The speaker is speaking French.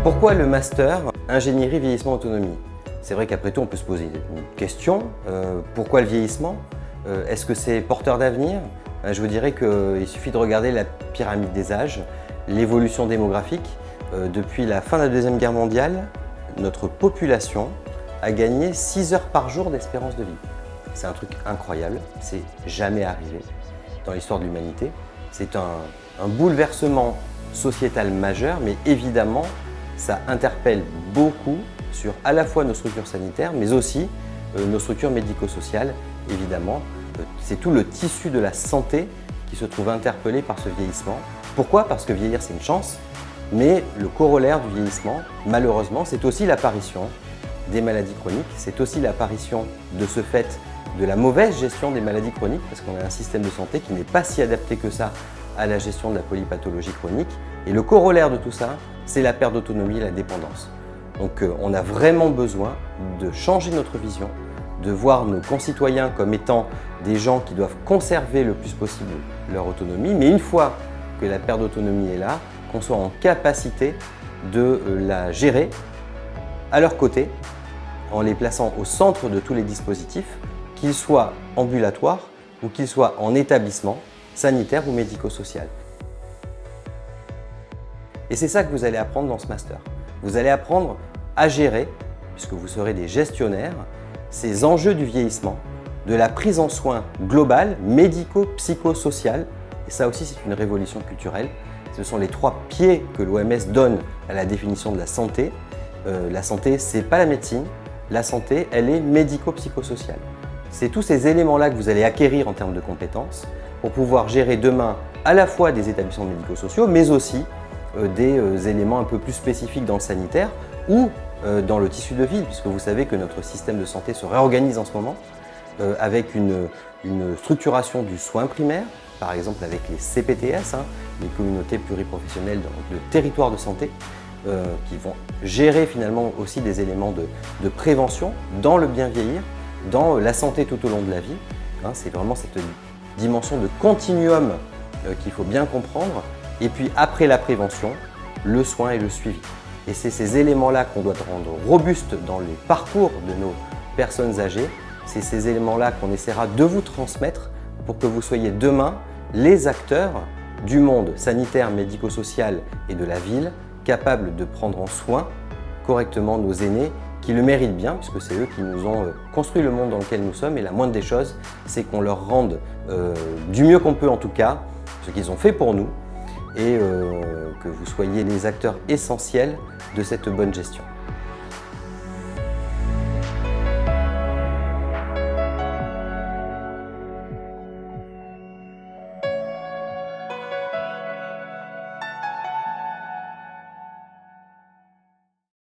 Pourquoi le master ingénierie vieillissement autonomie? C'est vrai qu'après tout on peut se poser une question, pourquoi le vieillissement? Est-ce que c'est porteur d'avenir? Je vous dirais qu'il suffit de regarder la pyramide des âges, l'évolution démographique. Depuis la fin de la Deuxième Guerre mondiale, notre population a gagné 6 heures par jour d'espérance de vie. C'est un truc incroyable, c'est jamais arrivé dans l'histoire de l'humanité. C'est un bouleversement sociétal majeur, mais évidemment, ça interpelle beaucoup sur à la fois nos structures sanitaires, mais aussi nos structures médico-sociales, évidemment. C'est tout le tissu de la santé qui se trouve interpellé par ce vieillissement. Pourquoi? Parce que vieillir, c'est une chance, mais le corollaire du vieillissement, malheureusement, c'est aussi l'apparition des maladies chroniques, c'est aussi l'apparition de ce fait de la mauvaise gestion des maladies chroniques, parce qu'on a un système de santé qui n'est pas si adapté que ça à la gestion de la polypathologie chronique. Et le corollaire de tout ça, c'est la perte d'autonomie et la dépendance. Donc on a vraiment besoin de changer notre vision, de voir nos concitoyens comme étant des gens qui doivent conserver le plus possible leur autonomie, mais une fois que la perte d'autonomie est là, qu'on soit en capacité de la gérer à leur côté, en les plaçant au centre de tous les dispositifs, qu'ils soient ambulatoires ou qu'ils soient en établissement sanitaire ou médico-social. Et c'est ça que vous allez apprendre dans ce master. Vous allez apprendre à gérer, puisque vous serez des gestionnaires, ces enjeux du vieillissement, de la prise en soin globale, médico-psychosociale. Et ça aussi, c'est une révolution culturelle. Ce sont les 3 pieds que l'OMS donne à la définition de la santé. La santé, ce n'est pas la médecine. La santé, elle est médico-psychosociale. C'est tous ces éléments-là que vous allez acquérir en termes de compétences pour pouvoir gérer demain à la fois des établissements médico-sociaux, mais aussi des éléments un peu plus spécifiques dans le sanitaire ou dans le tissu de vie, puisque vous savez que notre système de santé se réorganise en ce moment avec une structuration du soin primaire, par exemple avec les CPTS, les communautés pluriprofessionnelles de territoire de santé, qui vont gérer finalement aussi des éléments de prévention dans le bien vieillir, dans la santé tout au long de la vie. C'est vraiment cette dimension de continuum qu'il faut bien comprendre. Et puis après la prévention, le soin et le suivi. Et c'est ces éléments-là qu'on doit rendre robustes dans les parcours de nos personnes âgées. C'est ces éléments-là qu'on essaiera de vous transmettre pour que vous soyez demain les acteurs du monde sanitaire, médico-social et de la ville, capables de prendre en soin correctement nos aînés qui le méritent bien, puisque c'est eux qui nous ont construit le monde dans lequel nous sommes. Et la moindre des choses, c'est qu'on leur rende du mieux qu'on peut en tout cas, ce qu'ils ont fait pour nous, et que vous soyez les acteurs essentiels de cette bonne gestion.